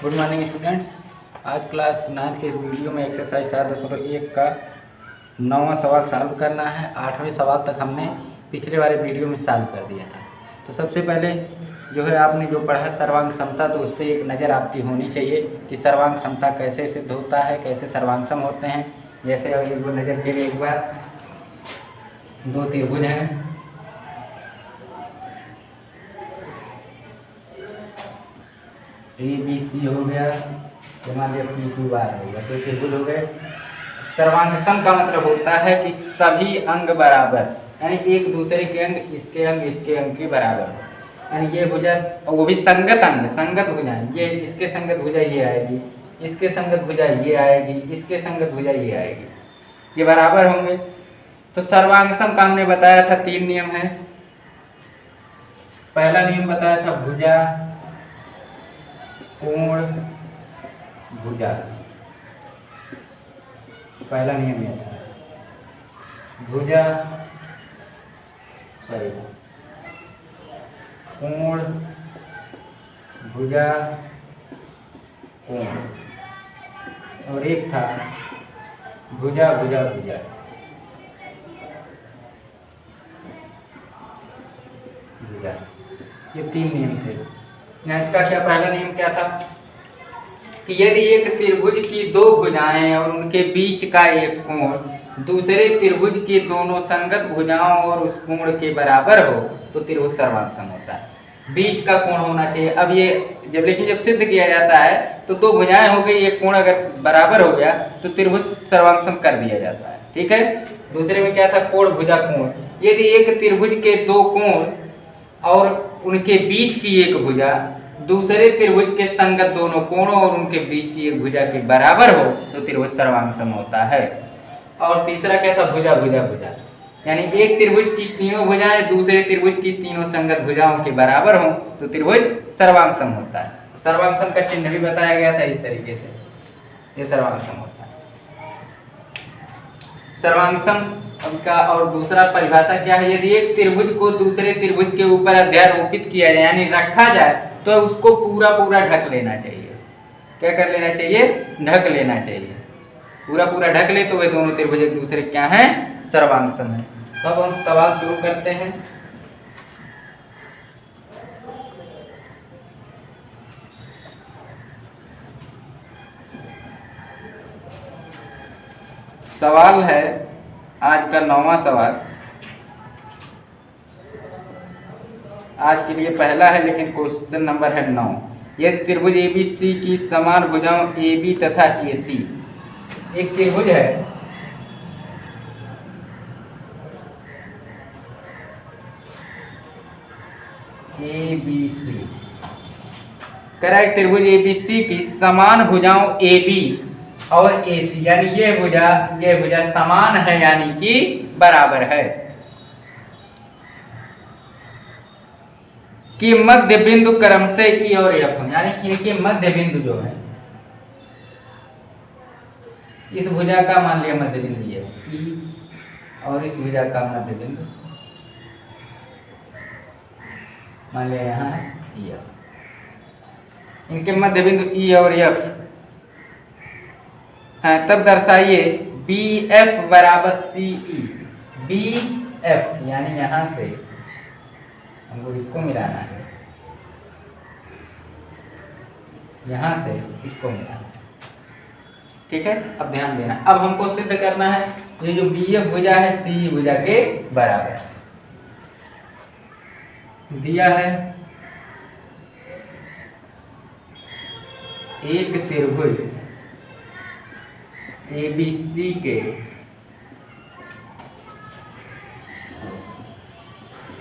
Good morning students. आज class 9 के इस वीडियो में एक्सरसाइज 7.1 का 9वां सवाल सॉल्व करना है। 8वें सवाल तक हमने पिछले वाले वीडियो में सॉल्व कर दिया था। तो सबसे पहले जो है आपने जो पढ़ा सर्वांग समता, तो उस पर एक नज़र आपकी होनी चाहिए कि सर्वांग समता कैसे सिद्ध होता है, कैसे सर्वांग सम होते हैं। जैसे अब एक नज़र देंगे, एक बार दो त्रिभुज हैं, ABC हो गया, तो मान लिया PQR हो गया, तो त्रिभुज हो गए। सर्वांग सम का मतलब होता है कि सभी अंग बराबर, यानी एक दूसरे के अंग इसके अंग के बराबर हो। यानी ये भुजा, वो भी संगत अंग, संगत भुजाएं, ये इसके संगत भुजा ये आएगी, इसके संगत भुजा ये आएगी, इसके संगत भुजा ये आएगी, ये बराबर होंगे। तो सर्वांग सम का हमने बताया था 3 नियम है। पहला नियम बताया था भुजा कोण भुजा, पहला नियम यह था भुजा कोण भुजा कोण, और एक था भुजा भुजा भुजा। भुजा, ये 3 नियम थे। इसका क्या पहला नियम क्या था कि यदि एक त्रिभुज की 2 भुजाएं और उनके बीच का एक कोण दूसरे त्रिभुज की दोनों संगत भुजाओं और उस कोण के बराबर हो तो त्रिभुज सर्वांग सम होता है। बीच का कोण होना चाहिए। अब ये जब सिद्ध किया जाता है तो 2 भुजाएं हो गई, एक कोण अगर बराबर हो गया तो त्रिभुज सर्वांग सम कर दिया जाता है। ठीक है। दूसरे में क्या था, कोण भुजा कोण। यदि एक त्रिभुज के 2 कोण और उनके बीच की एक भुजा दूसरे त्रिभुज के संगत दोनों कोणों और उनके बीच की एक भुजा के बराबर हो तो त्रिभुज सर्वांग सम होता है। और तीसरा क्या था, भुजा भुजा भुजा, यानी एक त्रिभुज की तीनों भुजाएं दूसरे त्रिभुज की तीनों संगत भुजाओं के बराबर हो तो त्रिभुज सर्वांग सम होता है। सर्वांग सम का चिन्ह भी बताया गया था इस तरीके से, ये सर्वांग सम होता है। सर्वांग सम का और दूसरा परिभाषा क्या है, यदि एक त्रिभुज को दूसरे त्रिभुज के ऊपर अध्यारोपित किया जाए यानी रखा जाए तो उसको पूरा पूरा ढक लेना चाहिए। क्या कर लेना चाहिए, ढक लेना चाहिए। पूरा पूरा ढक ले तो वे दोनों त्रिभुज एक दूसरे क्या हैं, सर्वांग सम है। तो अब हम सवाल शुरू करते हैं। सवाल है आज का 9वां सवाल। आज के लिए पहला है लेकिन क्वेश्चन नंबर है 9। यदि त्रिभुज ABC की समान भुजाओं AB तथा AC, एक त्रिभुज है ABC, कह रहा है त्रिभुज ABC की समान भुजाओं AB और AC, यानी ये भुजा समान है यानी कि बराबर है, कि मध्य बिंदु क्रम से E और F हो, यानी इनके मध्य बिंदु जो है, इस भुजा का मान लिया मध्य बिंदु ये E और इस भुजा का मध्य बिंदु मान लिया यहाँ है F। इनके मध्य बिंदु E और F है, तब दर्शाइए BF बराबर CE। BF यानी यहाँ से हमको इसको मिलाना है, यहाँ से इसको मिलाना है। ठीक है। अब ध्यान देना, अब हमको सिद्ध करना है ये जो BF भुजा है CE भुजा के बराबर दिया है। एक त्रिभुज ABC के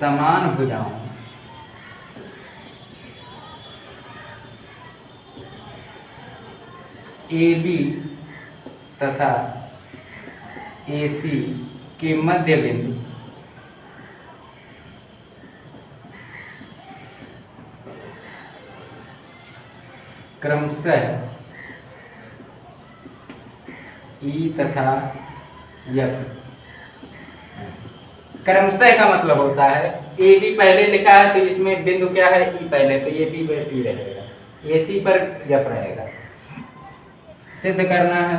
समान भुजाओं AB तथा AC के मध्य बिंदु क्रमशः E तथा F। क्रमशः का मतलब होता है ए बी पहले लिखा है तो इसमें बिंदु क्या है, ई पहले, तो ये बी बाई टी रहेगा। AC पर F रहेगा। सिद्ध करना है।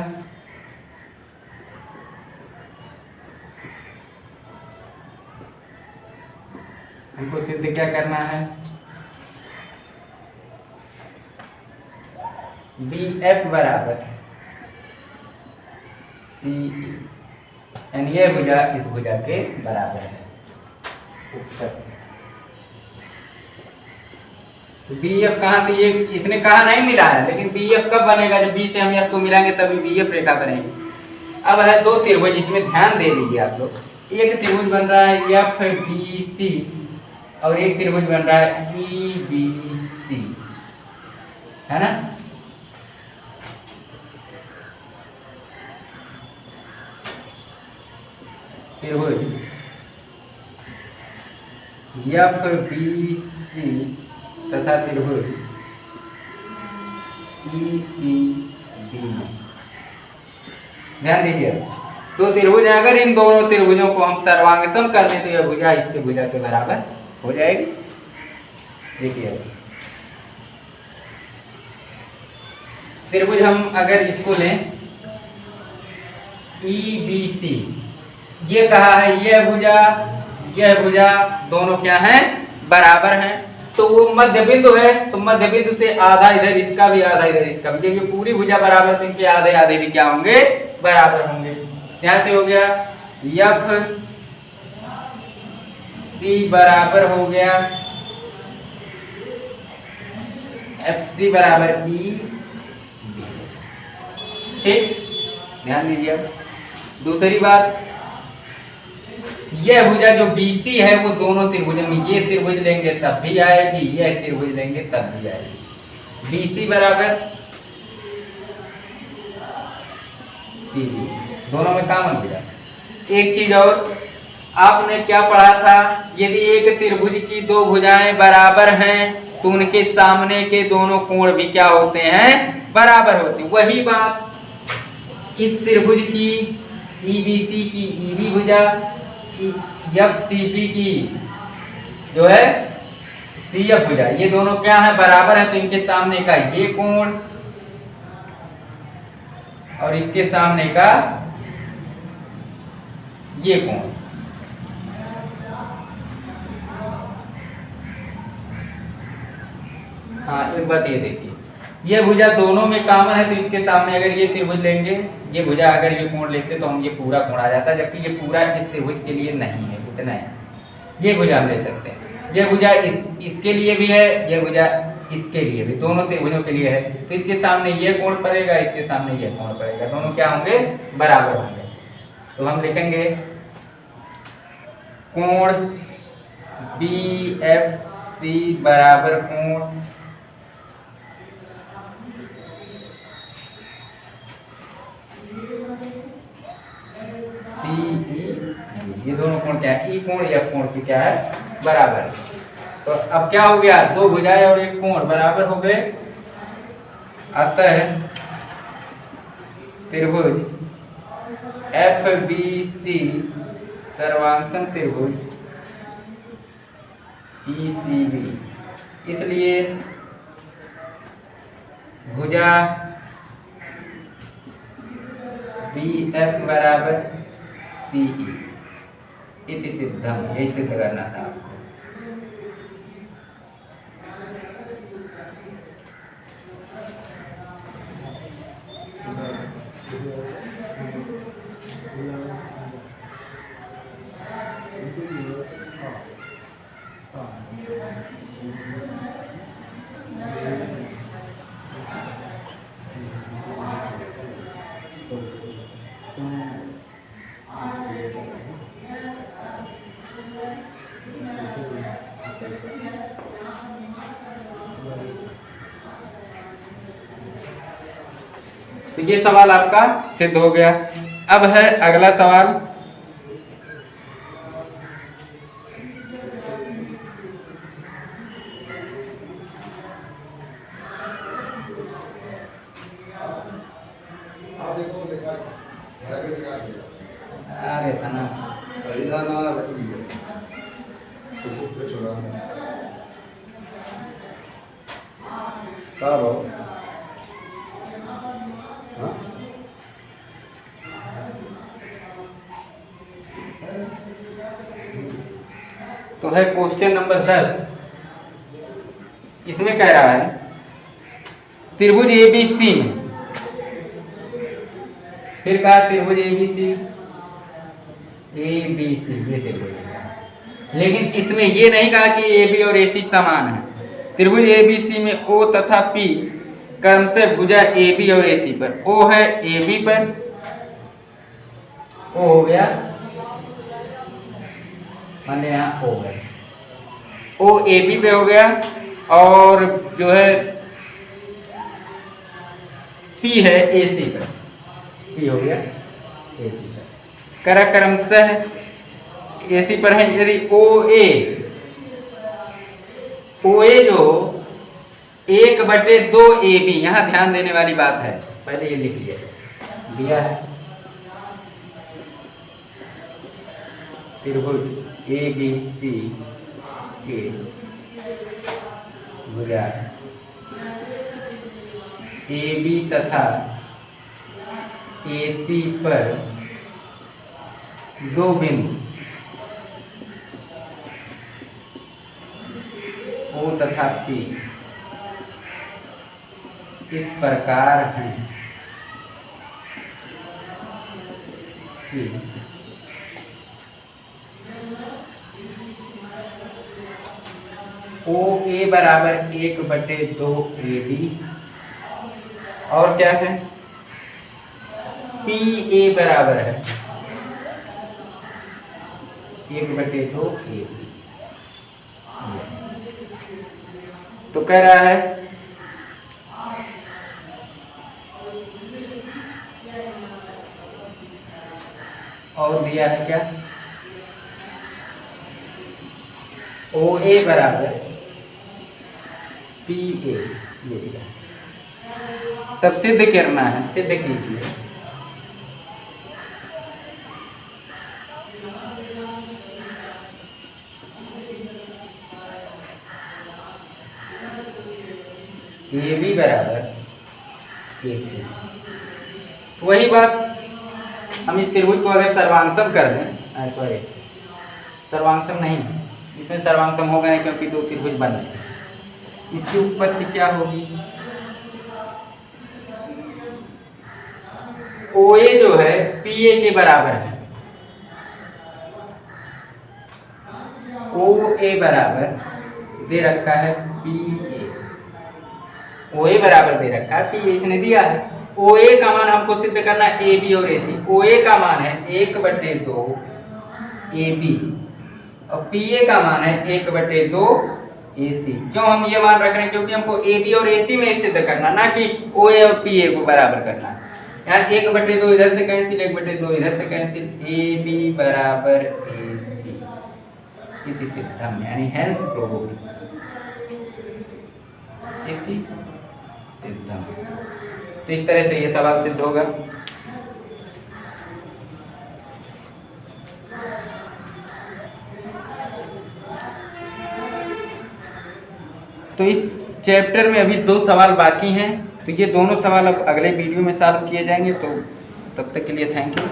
हमको सिद्ध क्या करना है? BF बराबर CE, यानी यह भुजा इस भुजा के बराबर है। तो BF कहाँ से, ये इसने कहा नहीं मिला है, लेकिन BF कब बनेगा? जब B से हम F को मिलाएंगे तभी BF रेखा बनेगी। अब है दो त्रिभुज, इसमें ध्यान दे लीजिए आप लोग। एक त्रिभुज बन रहा है FBC और एक त्रिभुज बन रहा है EBC, है ना? त्रिभुज FBC तथा त्रिभुज ECB। ध्यान दीजिए, दो त्रिभुज है, अगर इन दोनों त्रिभुजों को हम सर्वांग सम कर लें तो यह भुजा इसके भुजा के बराबर हो जाएगी। देखिए त्रिभुज हम अगर इसको लें EBC, ये कहा है यह भुजा दोनों क्या हैं? बराबर हैं। तो वो मध्य बिंदु है, तो मध्य बिंदु से आधा इधर इसका भी, आधा इधर इसका भी। जब ये पूरी भुजा बराबर तो इनके आधे आधे भी क्या होंगे? बराबर होंगे। यहाँ से हो गया FC बराबर हो गया FC बराबर EB। ठीक, ध्यान दीजिए। दूसरी बात, यह भुजा जो BC है वो दोनों त्रिभुजों में, ये त्रिभुज लेंगे तब भी आएगी, यह त्रिभुज लेंगे तब भी आएगी। BC बराबर CB, दोनों में कॉमन भुजा। एक चीज और, आपने क्या पढ़ा था? यदि एक त्रिभुज की दो भुजाएं बराबर हैं तो उनके सामने के दोनों कोण भी क्या होते हैं? बराबर होते हैं। वही बात इस त्रिभुज की EBC की EB भुजा, FCB की जो है CF भुजा, ये दोनों क्या है? बराबर है। तो इनके सामने का ये कोण और इसके सामने का ये कोण, हाँ एक बात ये देखिए, ये भुजा दोनों में कॉमन है, तो इसके सामने अगर ये त्रिभुज लेंगे, ये भुजा अगर ये कोण लेते तो हम ये पूरा कोण आ जाता, जबकि ये पूरा इस त्रिभुज के लिए नहीं है, इतना है। ये भुजा हम ले सकते हैं, ये भुजा इसके लिए भी है, ये भुजा इसके लिए भी, दोनों त्रिभुजों के लिए है। तो इसके सामने ये कोण पड़ेगा, इसके सामने ये कोण पड़ेगा, दोनों क्या होंगे? बराबर होंगे। तो हम लिखेंगे कोण BFC बराबर कोण CE, ये दोनों कोण क्या है? E कोण F कोण की क्या है? बराबर। तो अब क्या हो गया? दो भुजाएं और एक कोण बराबर हो गए। अतः त्रिभुज FBC सर्वांगसम त्रिभुज ECB, इसलिए भुजा BF बराबर CE इति सिद्धम, यही सिद्ध करना था आपको। तो ये सवाल आपका सिद्ध हो गया। अब है अगला सवाल। अरे था ना कब हो? हाँ? तो है क्वेश्चन नंबर 10। इसमें कह रहा है त्रिभुज एबीसी में, फिर कहा त्रिभुज एबीसी, एबीसी ये त्रिभुज है, लेकिन इसमें ये नहीं कहा कि एबी और एसी समान है। त्रिभुज एबीसी में ओ तथा पी क्रमशः भुजा एबी और एसी पर, ओ है एबी पर, ओ हो गया मैंने यहाँ ओ है, ओ एबी पे हो गया, और जो है पी है एसी पर, पी हो गया एसी पर, करा क्रमशः एसी पर है। यदि ओ ए जो 1/2 AB, यहां ध्यान देने वाली बात है, पहले ये लिख लिया दिया है त्रिभुज एबीसी के भुजा AB तथा AC पर दो बिंदु O तथा P इस प्रकार हैं कि OA बराबर 1/2 AB, और क्या है PA बराबर है 1/2 AC। तो कह रहा है और दिया है क्या, OA बराबर PA, ये दिया। तब सिद्ध करना है, सिद्ध कीजिए। AB बराबर AC, वही बात हम इस त्रिभुज को अगर सर्वांशम कर दें, सॉरी सर्वांशम नहीं, इसमें सर्वांशम होगा नहीं क्योंकि दो त्रिभुज बन रहे हैं। इसकी उत्पत्ति क्या होगी, OA जो है PA के बराबर है, OA बराबर दे रखा है PA, OA बराबर दे रखा है PA, इसने दिया है। OA का मान हमको सिद्ध करना है AB और AC। OA का मान है 1/2 AB और PA का मान है 1/2 AC। क्यों हम ये मान रख रहे हैं, क्योंकि हमको AB और AC में सिद्ध करना, ना कि OA और PA को बराबर करना। यहाँ 1/2 इधर से कैंसिल, 1/2 इधर से कैंसिल, AB बराबर AC इति सिद्धम, यानी हेंस प्रूव्ड इति सिद्धम। तो इस तरह से ये सवाल सिद्ध होगा। तो इस चैप्टर में अभी 2 सवाल बाकी हैं, तो ये दोनों सवाल अब अगले वीडियो में सॉल्व किए जाएंगे। तो तब तक के लिए थैंक यू।